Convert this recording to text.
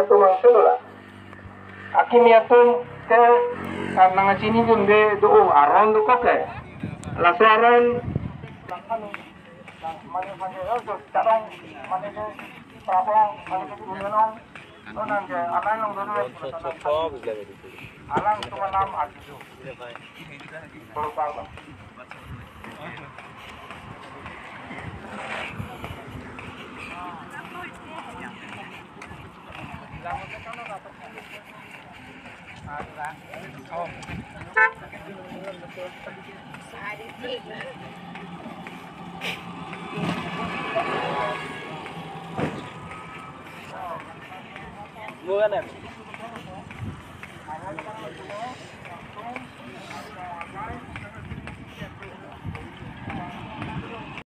tumang sulula. Akimiatun ke karena sini jumbe do aron do koke. Lasaran mani panjang do tarong mani do prapang mani do gunung. Onan ke alang nong dulu. Alang cuma 6 aju. Berapa? Bukan ya?